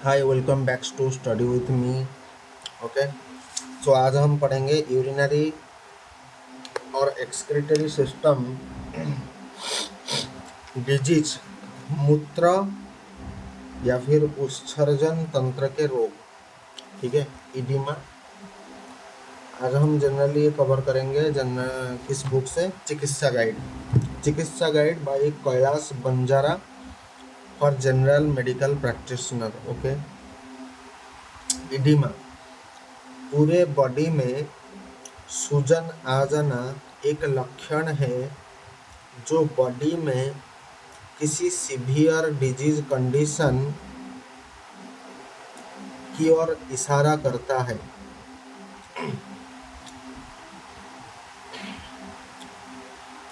Hi welcome back to study with me. Okay, so आज हम पढ़ेंगे यूरिनरी और एक्सक्रीटरी सिस्टम डिजीज, मूत्र या फिर उत्सर्जन तंत्र के रोग। ठीक है, इडिमा। आज हम जनरली ये कवर करेंगे किस बुक से? चिकित्सा guide by Kailash Banjara for general medical practitioner. Okay, oedema पूरे बॉडी में सूजन आ जाना एक लक्षण है जो बॉडी में किसी सीवियर डिजीज कंडीशन की ओर इशारा करता है।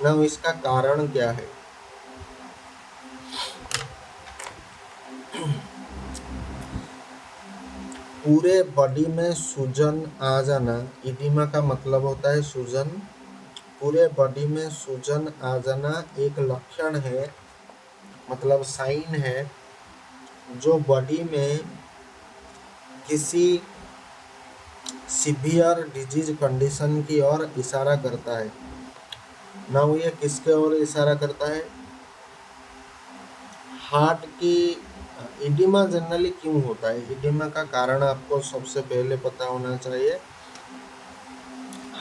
ना इसका कारण क्या है? पूरे बॉडी में सूजन आ जाना, इडिमा का मतलब होता है सूजन। पूरे बॉडी में सूजन आ जाना एक लक्षण है, मतलब साइन है, जो बॉडी में किसी सीवियर डिजीज कंडीशन की ओर इशारा करता है। ना ये किसके ओर इशारा करता है? हार्ट की। इडिमा जनरली क्यों होता है? इडिमा का कारण आपको सबसे पहले पता होना चाहिए।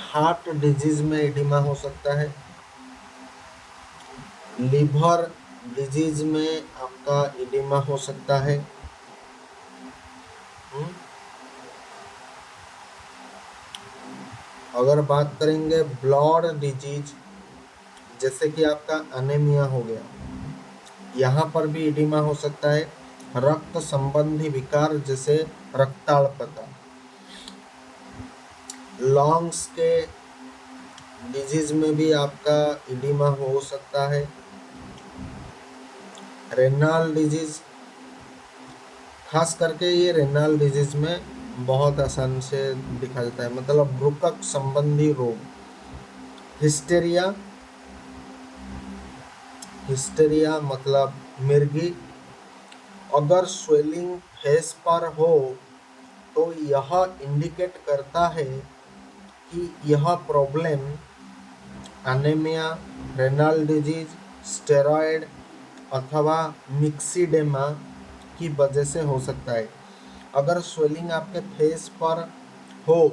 हार्ट डिजीज में इडिमा हो सकता है, लिवर डिजीज में आपका इडिमा हो सकता है। अगर बात करेंगे ब्लड डिजीज, जैसे कि आपका अनेमिया हो गया, यहाँ पर भी इडिमा हो सकता है। रक्त संबंधी विकार जैसे रक्ताल्पता, लंग्स के डिजीज में भी आपका इडिमा हो सकता है। रेनल डिजीज, खास करके ये रेनल डिजीज में बहुत आसान से दिखा जाता है, मतलब वृक्क संबंधी रोग। हिस्टेरिया मतलब मिर्गी। अगर स्वेलिंग फेस पर हो तो यह इंडिकेट करता है कि यह problem anaemia, renal disease, steroid अथवा मिक्सीडेमा की वजह से हो सकता है। अगर स्वेलिंग आपके फेस पर हो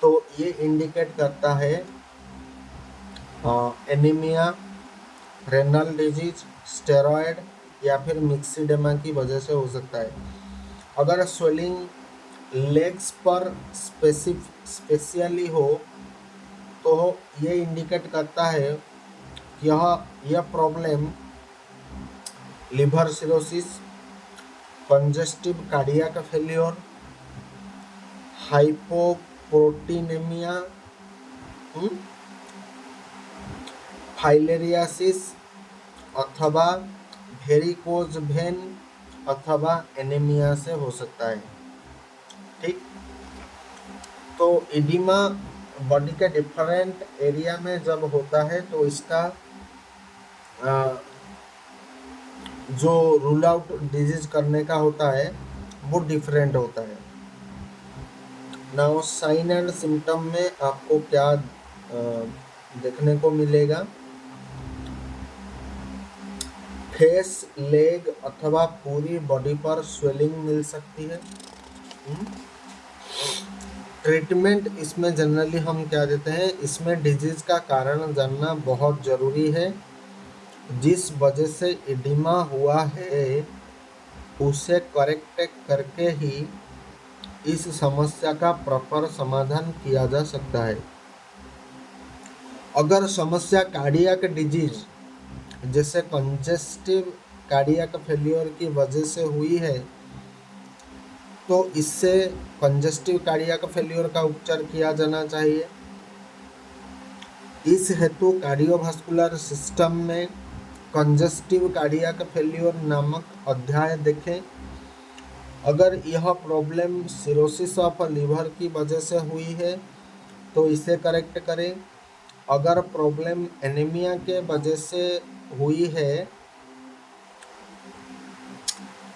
तो ये इंडिकेट करता है एनीमिया, रेनल डिजीज, स्टेरॉयड या फिर मिक्सीडेमा की वजह से हो सकता है। अगर स्वेलिंग लेग्स पर स्पेशली हो तो ये इंडिकेट करता है कि यह problem liver cirrhosis, congestive cardiac failure, hypoproteinaemia, filariasis अथवा वेरिकोज वेन अथवा एनीमिया से हो सकता है। ठीक, तो इडिमा बॉडी के डिफरेंट एरिया में जब होता है तो इसका जो रूल आउट डिजीज करने का होता है वो डिफरेंट होता है। नाउ साइन एंड सिम्टम में आपको क्या देखने को मिलेगा? फेस, लेग अथवा पूरी बॉडी पर स्वेलिंग मिल सकती है। ट्रीटमेंट इसमें जनरली हम क्या देते हैं? इसमें डिजीज का कारण जानना बहुत ज़रूरी है। जिस वजह से इडिमा हुआ है उसे करेक्ट करके ही इस समस्या का प्रॉपर समाधान किया जा सकता है। अगर समस्या कार्डियक डिजीज जैसे कंजेस्टिव कार्डियक फेल्योर की वजह से हुई है तो इससे कंजेस्टिव कार्डियक फेल्योर का उपचार किया जाना चाहिए। इस हेतु कार्डियोवास्कुलर सिस्टम में कंजेस्टिव कार्डियक फेल्योर नामक अध्याय देखें। अगर यह प्रॉब्लम सिरोसिस ऑफ लीवर की वजह से हुई है तो इसे करेक्ट करें। अगर प्रॉब्लम एनीमिया के वजह से हुई है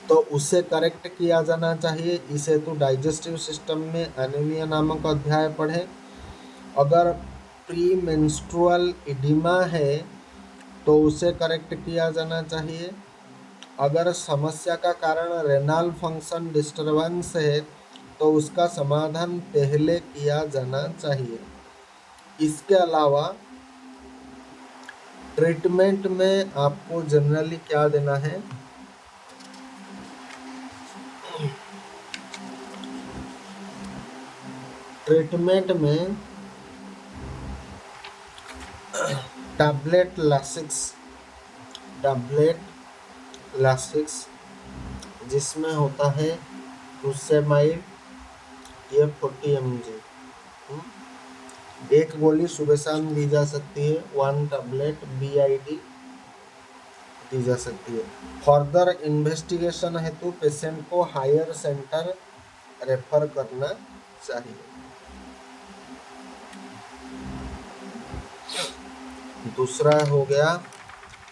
तो उसे करेक्ट किया जाना चाहिए। इस हेतु डाइजेस्टिव सिस्टम में एनीमिया नामक अध्याय पढ़ें। अगर प्री मेंस्ट्रुअल इडिमा है तो उसे करेक्ट किया जाना चाहिए। अगर समस्या का कारण रेनल फंक्शन डिस्टरबेंस है तो उसका समाधान पहले किया जाना चाहिए। इसके अलावा ट्रीटमेंट में आपको जनरली क्या देना है? ट्रीटमेंट में टैबलेट लासिक्स जिसमें होता है फुसेमाइड, ये 40 mg, एक गोली सुबह शाम दी जा सकती है। 1 टैबलेट BID दी जा सकती है। फर्दर इन्वेस्टिगेशन हेतु पेशेंट को हायर सेंटर रेफर करना चाहिए। दूसरा हो गया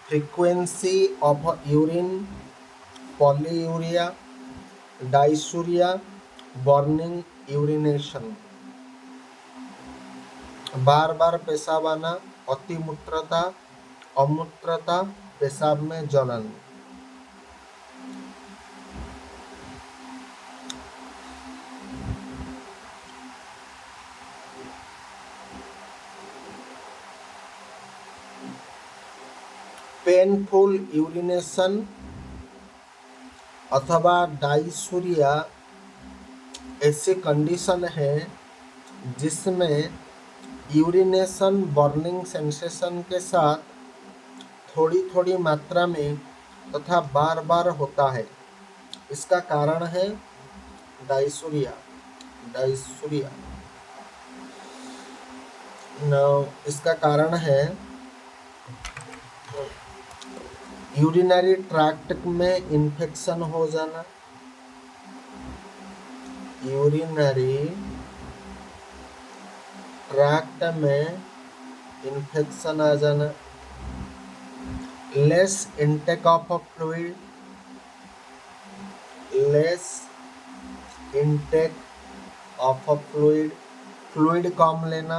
frequency of urine, polyuria, dysuria, burning urination, बार बार पेशाब आना, अतिमूत्रता, अमूत्रता, पेशाब में जलन। पेनफुल यूरिनेशन अथवा डाइसूरिया ऐसी कंडीशन है जिसमें यूरिनेशन बर्निंग सेंसेशन के साथ थोड़ी थोड़ी मात्रा में तथा बार बार होता है। इसका कारण है डाइसूरिया। इसका कारण है यूरिनरी ट्रैक्ट में इन्फेक्शन हो जाना, यूरिनरी ट्रैक्ट में इन्फेक्शन आ जाना, less intake of fluid, fluid कम लेना,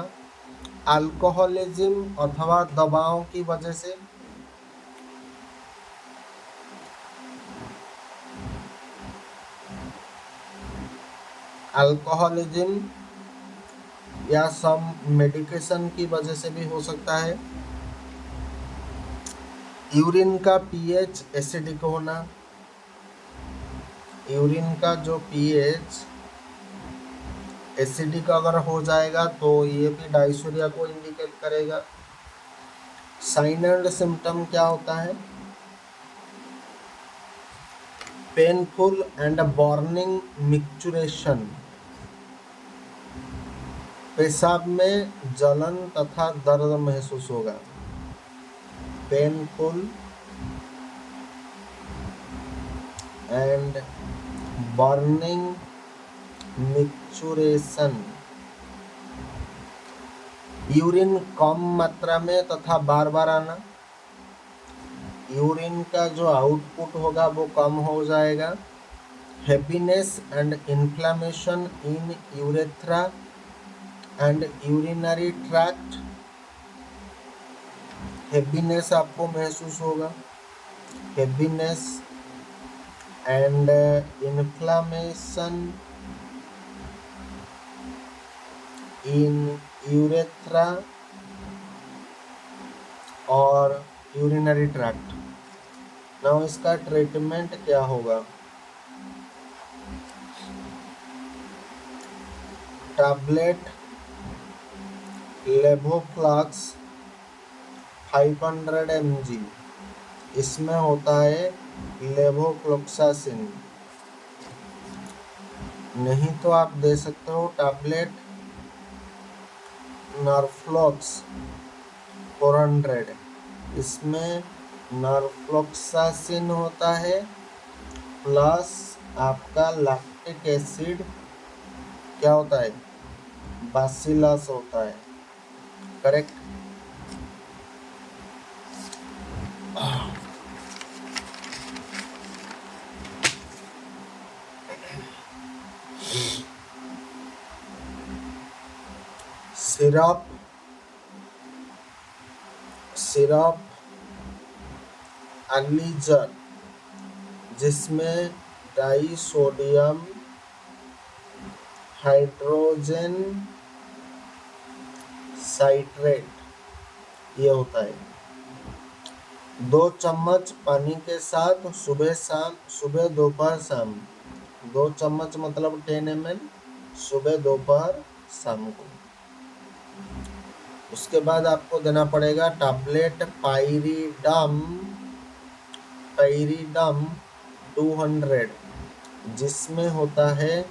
अल्कोहलिज्म अथवा दवाओं की वजह से, अल्कोहलिज्म या सम मेडिकेशन की वजह से भी हो सकता है। यूरिन का पीएच एसिडिक होना, यूरिन का जो पीएच एसिडिक अगर हो जाएगा तो ये भी डाइसूरिया को इंडिकेट करेगा। साइन एंड सिम्टम क्या होता है? पेनफुल एंड बर्निंग मिक्चुरेशन, पेशाब में जलन तथा दर्द महसूस होगा। Painful and burning micturition, urine कम मात्रा में तथा बार बार आना, यूरिन का जो आउटपुट होगा वो कम हो जाएगा। Happiness and inflammation in urethra and urinary tract, happiness आपको महसूस होगा। Happiness and inflammation in urethra और यूरिनरी ट्रैक्ट। नाउ इसका ट्रीटमेंट क्या होगा? टैबलेट लेवोफ्लॉक्स 500 mg, इसमें होता है लेवोफ्लॉक्सासिन। नहीं तो आप दे सकते हो टैबलेट नॉर्फ्लॉक्स 400, इसमें नॉर्फ्लॉक्सासिन होता है प्लस आपका लैक्टिक एसिड क्या होता है? बासिलस होता है। करेक्ट। सिरप सिरप एलिजर जिसमें डाइसोडियम हाइड्रोजन साइट्रेट ये होता है। 2 चम्मच पानी के साथ सुबह दोपहर शाम। 2 चम्मच मतलब 10 ml सुबह दोपहर शाम को। उसके बाद आपको देना पड़ेगा टैबलेट पाइरिडम 200 जिसमें होता है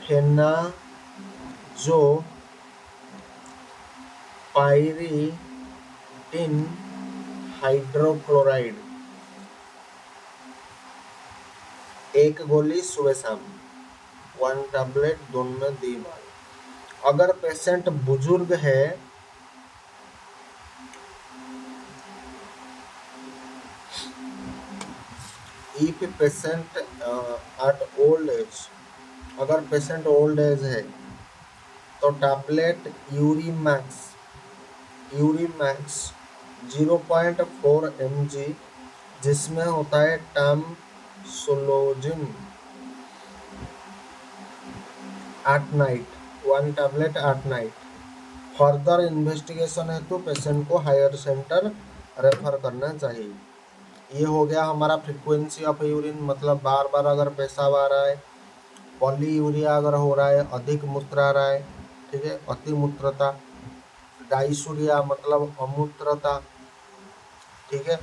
फेनाजो पाइरिडिन हाइड्रोक्लोराइड। 1 गोली सुबह शाम, 1 टैबलेट दिन में 2 बार। अगर पेशेंट बुजुर्ग है if patient at old age, अगर पेशेंट ओल्ड एज है तो टैबलेट यूरीमैक्स 0.4 mg जिसमें होता है tamsulosin at night, 1 tablet at night. Further investigation है तो पेशेंट को हायर सेंटर रेफर करना चाहिए। ये हो गया हमारा फ्रीक्वेंसी ऑफ यूरिन, मतलब बार बार अगर पेशाब आ रहा है, पॉलीयूरिया अगर हो रहा है, अधिक मूत्र आ रहा है, ठीक है, अतिमूत्रता, डाइसूरिया मतलब अमूत्रता, ठीक है,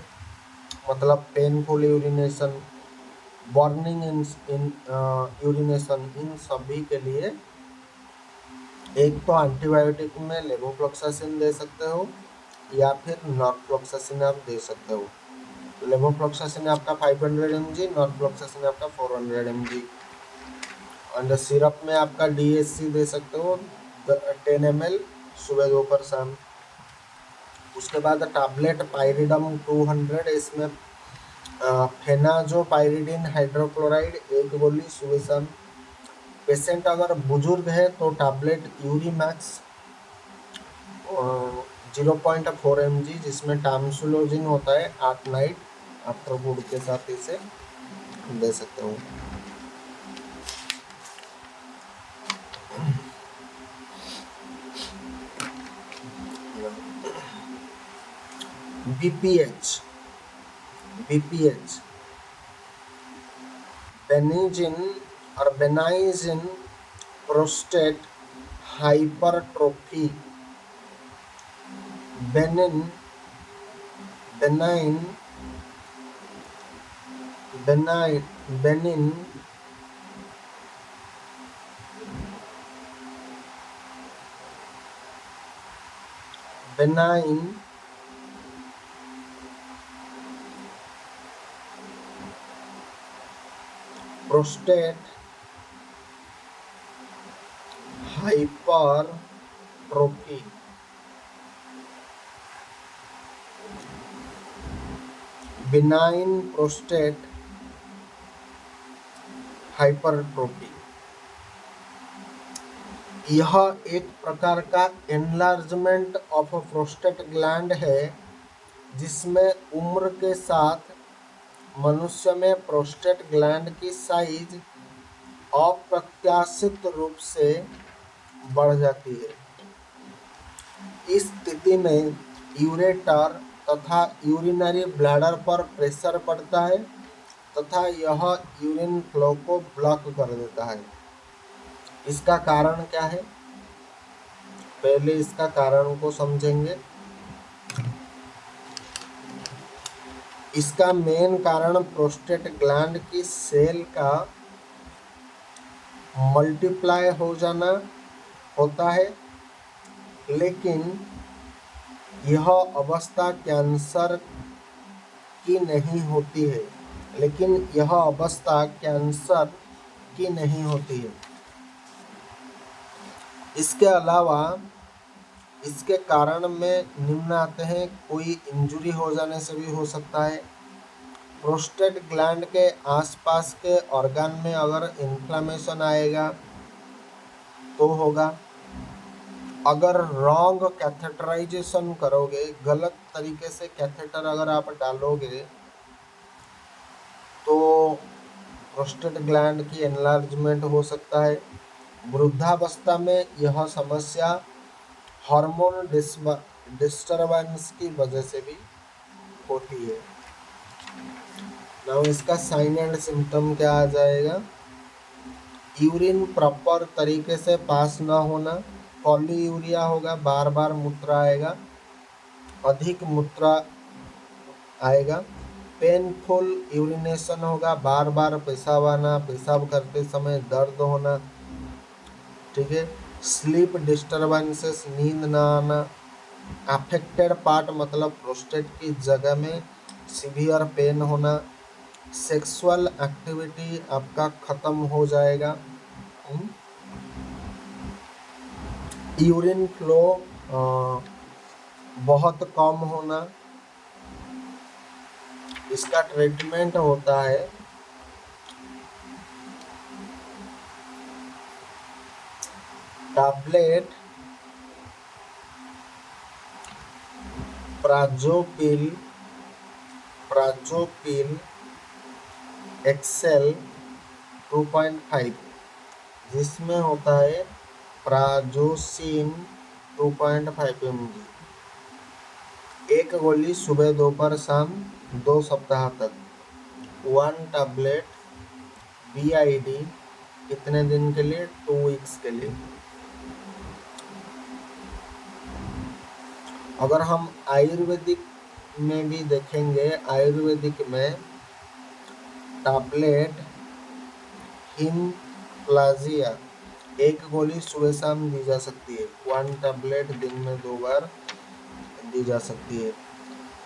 मतलब painful urination, burning in urination, इन सभी के लिए एक तो एंटीबायोटिक में लेवोफ्लॉक्सासिन दे सकते हो या फिर नॉर्फ्लॉक्सासिन आप दे सकते हो। लेवोफ्लॉक्सासिन आपका 500 mg, नॉर्फ्लॉक्सासिन आपका 400 mg। एंड सिरप में आपका DHC दे सकते हो 10 ml सुबह दोपहर शाम। उसके बाद टैबलेट पाइरिडम 200, इसमें फेनाजोपाइरिडिन हाइड्रोक्लोराइड 1 गोली सुबह शाम। पेशेंट अगर बुजुर्ग है तो टैबलेट यूरीमैक्स 0.4 mg जिसमें टामसुलोजिन होता है एट नाइट आफ्टर फूड के साथ इसे दे सकते हो। BPH benign prostate hypertrophy, benign prostate hypertrophy, benign prostate hypertrophy. यह एक प्रकार का एनलार्जमेंट ऑफ प्रोस्टेट ग्लैंड है जिसमें उम्र के साथ मनुष्य में प्रोस्टेट ग्लैंड की साइज अप्रत्याशित रूप से बढ़ जाती है। इस स्थिति में यूरेटर तथा यूरिनरी ब्लैडर पर प्रेशर पड़ता है तथा यह यूरिन फ्लो को ब्लॉक कर देता है। इसका कारण क्या है? पहले इसका कारण को समझेंगे। इसका मेन कारण प्रोस्टेट ग्लैंड की सेल का मल्टीप्लाई हो जाना होता है, लेकिन यह अवस्था कैंसर की नहीं होती है। इसके अलावा इसके कारण में निम्न आते हैं। कोई इंजुरी हो जाने से भी हो सकता है। प्रोस्टेट ग्लैंड के आसपास के ऑर्गन में अगर इन्फ्लेमेशन आएगा तो होगा। अगर रॉन्ग कैथेटराइजेशन करोगे, गलत तरीके से कैथेटर अगर आप डालोगे तो प्रोस्टेट ग्लैंड की एनलार्जमेंट हो सकता है। वृद्धावस्था में यह समस्या हार्मोन डिस्टरबेंस की वजह से भी होती है। नाउ इसका साइन एंड सिम्टम क्या आ जाएगा? यूरिन प्रॉपर तरीके से पास ना होना, पॉलीयूरिया होगा, बार बार मूत्र आएगा, अधिक मूत्र आएगा, पेनफुल यूरिनेशन होगा, बार बार पेशाब आना, पेशाब करते समय दर्द होना, ठीक है। स्लीप डिस्टर्बेंसेस, नींद ना आना, अफेक्टेड पार्ट मतलब प्रोस्टेट की जगह में सीवियर पेन होना, सेक्सुअल एक्टिविटी आपका खत्म हो जाएगा, यूरिन फ्लो बहुत कम होना। इसका ट्रीटमेंट होता है टैबलेट प्राजोपिल एक्सेल 2.5, जिसमें होता है प्राजोसिन 2.5 mg, एक गोली सुबह दोपहर शाम 2 सप्ताह तक, 1 टैबलेट BID, कितने दिन के लिए? 2 वीक्स के लिए। अगर हम आयुर्वेदिक में भी देखेंगे, आयुर्वेदिक में टैबलेट हिमप्लाजिया, एक गोली सुबह शाम दी जा सकती है, 1 टैबलेट दिन में 2 बार दी जा सकती है।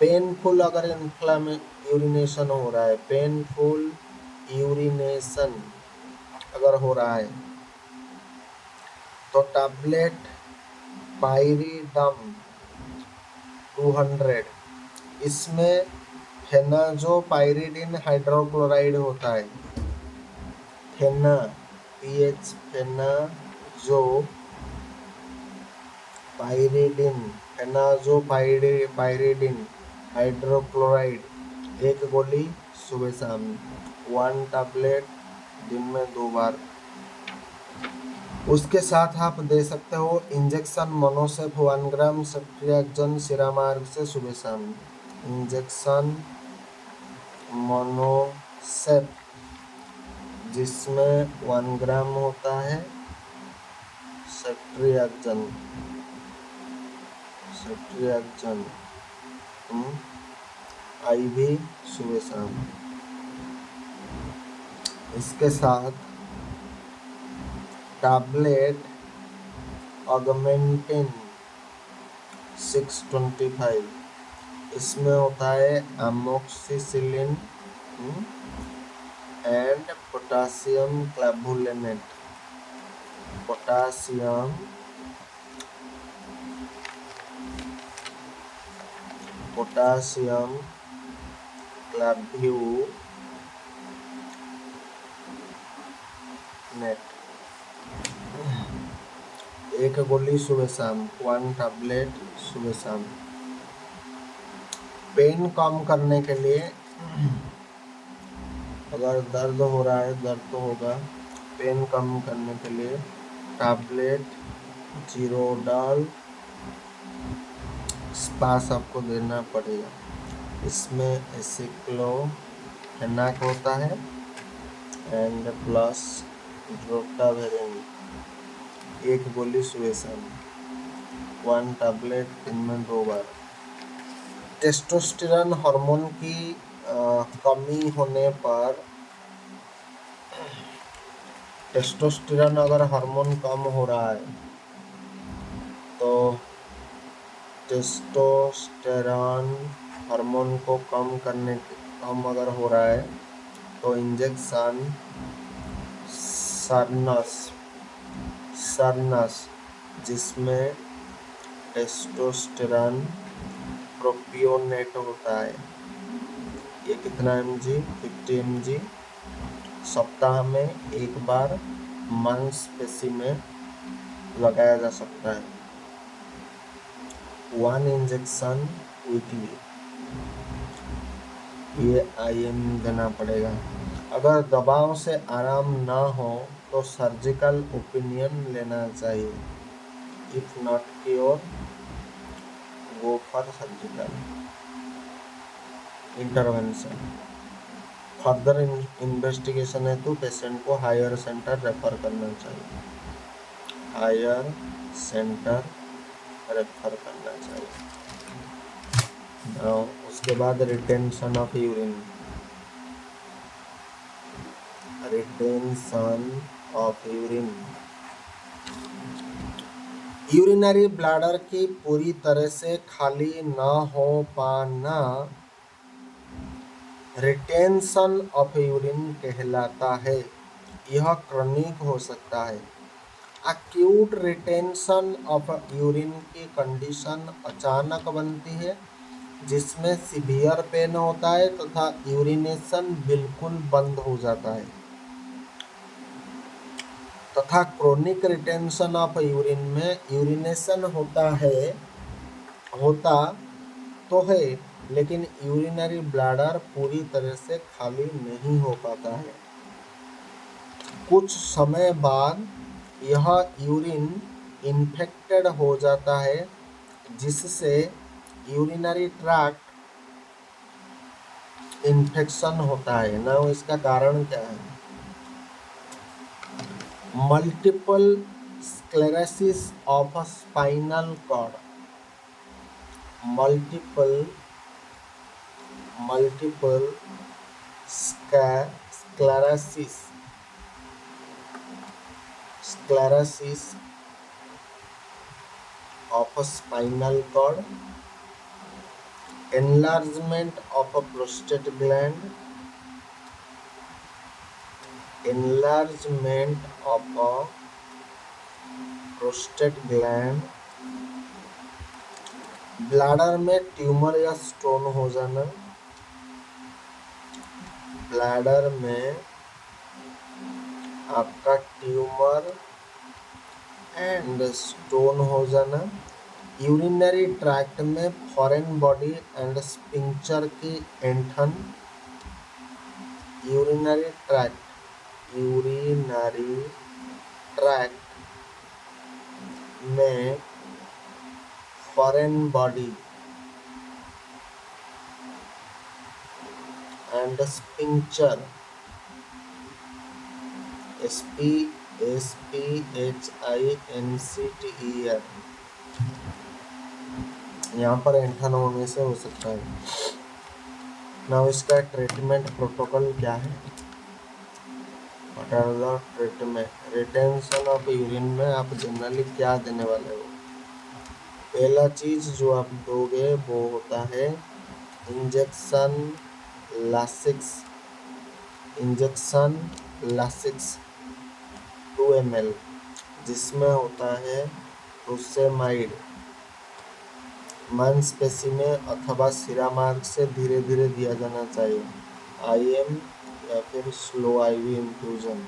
पेनफुल अगर यूरिनेशन हो रहा है, पेनफुल यूरिनेशन अगर हो रहा है तो टैबलेट पाइरिडम 200, इसमें फेनाजोपाइरिडिन हाइड्रोक्लोराइड होता है, फेनाजोपाइरिडिन हाइड्रोक्लोराइड, एक गोली सुबह शाम, 1 टैबलेट दिन में 2 बार। उसके साथ आप दे सकते हो इंजेक्शन मोनोसेफ 1 ग्राम सेफ्ट्रियाक्सन सिरा मार्ग से सुबह शाम, इंजेक्शन मोनोसेफ जिसमें 1 ग्राम होता है सेफ्ट्रियाक्सन IV सुबह शाम। इसके साथ टैबलेट ऑगमेंटिन 625, इसमें होता है अमोक्सिसिलिन एंड पोटासियम क्लावुलेनेट, पोटासियम क्लावुलेनेट, एक गोली सुबह शाम, 1 टैबलेट सुबह शाम। पेन कम करने के लिए, अगर दर्द हो रहा है, दर्द तो होगा, पेन कम करने के लिए टैबलेट जीरोडाल स्पास आपको देना पड़ेगा। इसमें एसिक्लोफेनाक होता है एंड प्लस ड्रोटावेरिन, एक गोली सुबह शाम, 1 टैबलेट दिन में 2 बार। टेस्टोस्टेरोन हार्मोन की कमी होने पर, टेस्टोस्टेरोन अगर हार्मोन कम हो रहा है तो टेस्टोस्टेरोन हार्मोन को कम अगर हो रहा है तो इंजेक्शन सरनस जिसमें टेस्टोस्टेरोन प्रोपियोनेट होता है, ये कितना mg? 50 mg, सप्ताह में 1 बार मांसपेशी में लगाया जा सकता है। 1 इंजेक्शन वीकली, ये IM देना पड़ेगा। अगर दबाव से आराम ना हो तो सर्जिकल ओपिनियन लेना चाहिए। If not cure, go for surgical intervention. Further investigation है तो पेशेंट को हायर सेंटर रेफर करना चाहिए, हायर सेंटर रेफर करना चाहिए। उसके बाद retention of urine, retention of urine. Urinary bladder की पूरी तरह से खाली ना हो पाना रिटेंशन ऑफ यूरिन कहलाता है। यह क्रॉनिक हो सकता है। एक्यूट रिटेंशन ऑफ यूरिन की कंडीशन अचानक बनती है जिसमें सीवियर पेन होता है तथा यूरिनेशन बिल्कुल बंद हो जाता है, तथा क्रोनिक रिटेंशन ऑफ यूरिन में यूरिनेशन होता तो है लेकिन यूरिनरी ब्लैडर पूरी तरह से खाली नहीं हो पाता है। कुछ समय बाद यह यूरिन इन्फेक्टेड हो जाता है जिससे यूरिनरी ट्रैक्ट इन्फेक्शन होता है। ना इसका कारण क्या है? Multiple sclerosis of spinal cord, multiple sclerosis of a spinal cord, enlargement of a prostate gland, enlargement of a prostate gland, bladder में ट्यूमर या स्टोन हो जाना, ब्लैडर में आपका ट्यूमर एंड स्टोन हो जाना, यूरिनरी ट्रैक्ट में फॉरेन बॉडी एंड स्पिंक्चर की ऐंठन, यूरिनरी ट्रैक्ट में foreign body and sphincter, SPHINCTER, यहाँ पर ऐंठन होने से हो सकता है। ना इसका ट्रीटमेंट प्रोटोकॉल क्या है? ट्रीटमेंट रिटेंशन ऑफ यूरिन में आप जनरली क्या देने वाले हो? पहला चीज जो आप दोगे वो होता है इंजेक्शन लासिक्स 2 ml, जिसमें होता है फुसेमाइड। मांसपेशी में अथवा सिरा मार्ग से धीरे धीरे दिया जाना चाहिए, IM या फिर स्लो IV इन्फ्यूजन।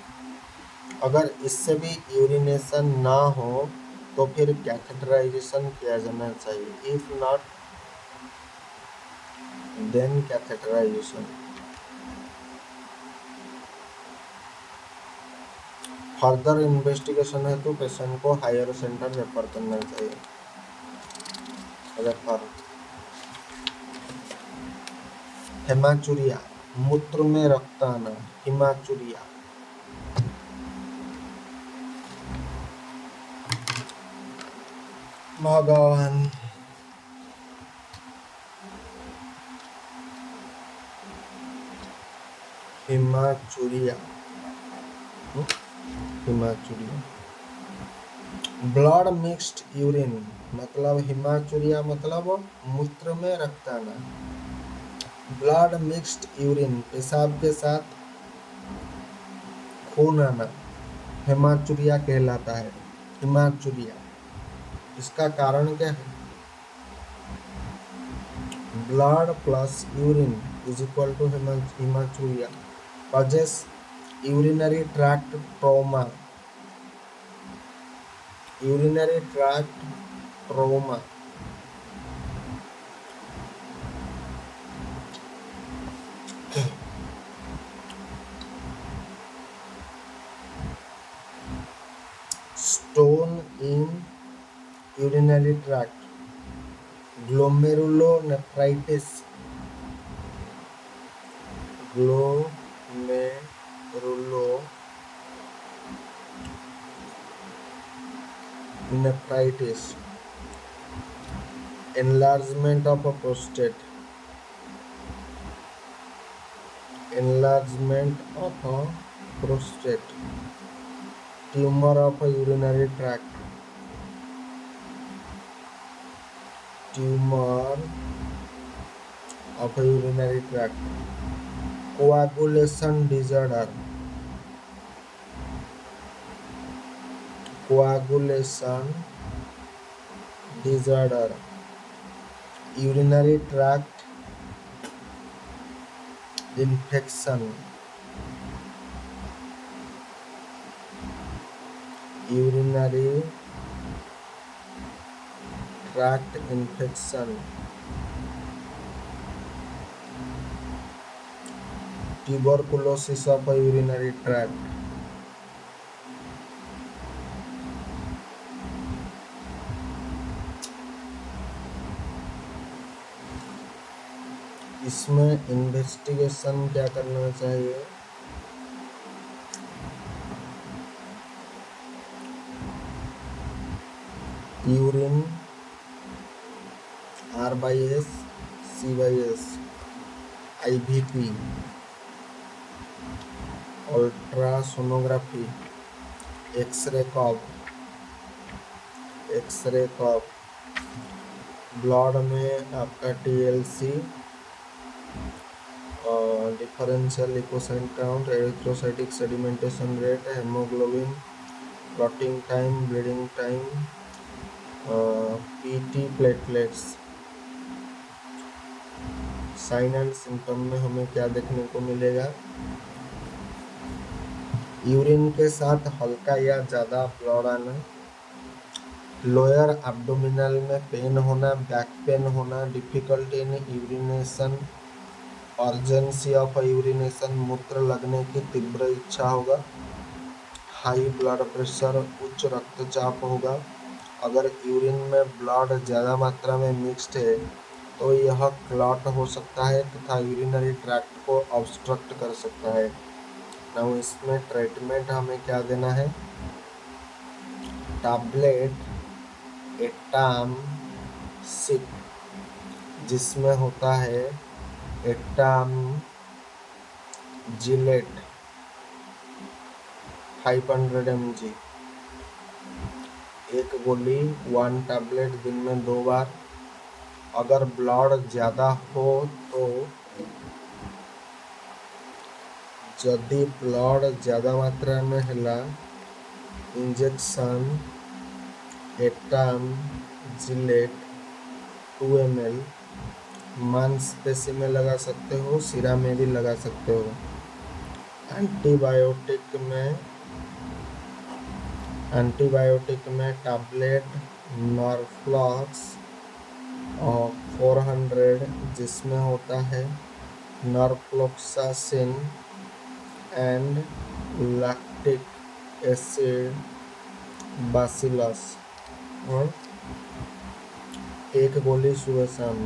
अगर इससे भी यूरिनेशन ना हो तो फिर कैथेटराइजेशन किया जाना चाहिए। If not then catheterisation. Further investigation है तो पेशेंट को हायर सेंटर रेफर करना चाहिए। हेमाचुरिया, मूत्र में रक्त आना, हेमाचुरिया। भगवान, हेमाचुरिया, ब्लड मिक्स्ड यूरिन मतलब हेमाचुरिया मतलब मूत्र में रक्त आना। ब्लड मिक्स्ड यूरिन पेशाब के साथ खून आना हेमाचुरिया कहलाता है। हेमाचुरिया, इसका कारण क्या है? Blood plus urine is equal to haematuria, causes urinary tract trauma, urinary tract trauma stone in urinary tract, glomerulonephritis, enlargement of a prostate, tumor of a urinary tract, coagulation disorder, urinary tract infection, tuberculosis of a urinary tract, इसमें investigation क्या करना चाहिए? Urine R/S, C/S, IVP, ultrasonography, X ray cough, blood में आपका TLC, differential leukocyte count, erythrocytic sedimentation rate, haemoglobin, clotting time, bleeding time, PT platelets. Sign and symptom में हमें क्या देखने को मिलेगा? यूरिन के साथ हल्का या ज़्यादा ब्लड आना, लोअर एब्डोमिनल में पेन होना, बैक पेन होना, difficulty in urination, urgency of urination, मूत्र लगने की तीव्र इच्छा होगा, हाई ब्लड प्रेशर, उच्च रक्तचाप होगा। अगर यूरिन में ब्लड ज़्यादा मात्रा में मिक्स्ड है तो यह क्लॉट हो सकता है तथा यूरिनरी ट्रैक्ट को ऑब्स्ट्रक्ट कर सकता है। ना इसमें ट्रीटमेंट हमें क्या देना है? टैबलेट एटामसिक, जिसमें होता है एटामजिलेट 500 mg, एक गोली 1 टैबलेट दिन में 2 बार। अगर ब्लड ज़्यादा हो तो यदि ब्लड ज़्यादा मात्रा में है इंजेक्शन एटामजिलेट 2 ml मांसपेशी में लगा सकते हो, सिरा में भी लगा सकते हो। एंटीबायोटिक में टैबलेट नॉर्फ्लॉक्स 400, जिसमें होता है नॉर्फ्लॉक्सासिन एंड लैक्टिक एसिड बासिलस, और एक गोली सुबह शाम।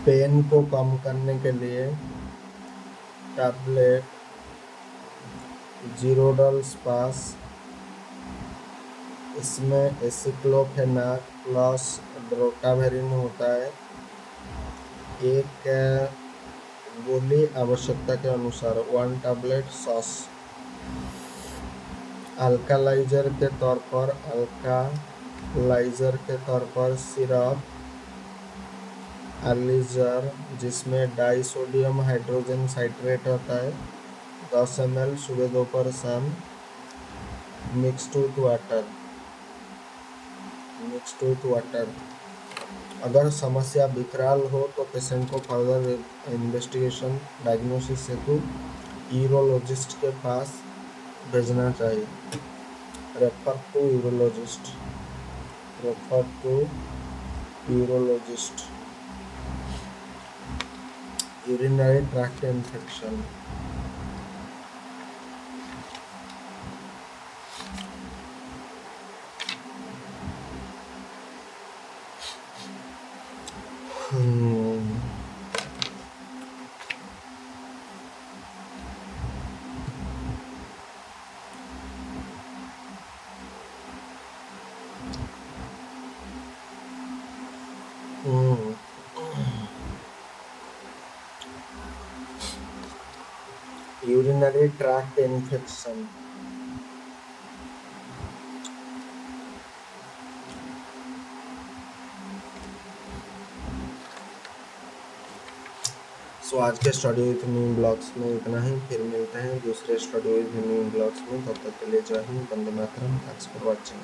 पेन को कम करने के लिए टैबलेट जीरोडल स्पास, इसमें एसिक्लोफेनाक प्लस ड्रोटावेरिन होता है। एक गोली आवश्यकता के अनुसार 1 टैबलेट सॉस। अल्कालाइजर के तौर पर सिरप एलिजर, जिसमें डाइसोडियम हाइड्रोजन साइट्रेट होता है, 10 ml सुबह दोपहर शाम, मिक्स्ड विथ वाटर। अगर समस्या विकराल हो तो पेशेंट को फर्दर इन्वेस्टिगेशन डायग्नोसिस हेतु यूरोलॉजिस्ट के पास भेजना चाहिए। Refer to urologist. Urinary tract infection, urinary tract infection. So आज के स्टडी विथ न्यू ब्लॉग्स में इतना ही, फिर मिलते हैं दूसरे स्टडी विथ न्यू ब्लॉग्स में। तब तक के लिए जय Hind, Vande Mataram, thanks for watching.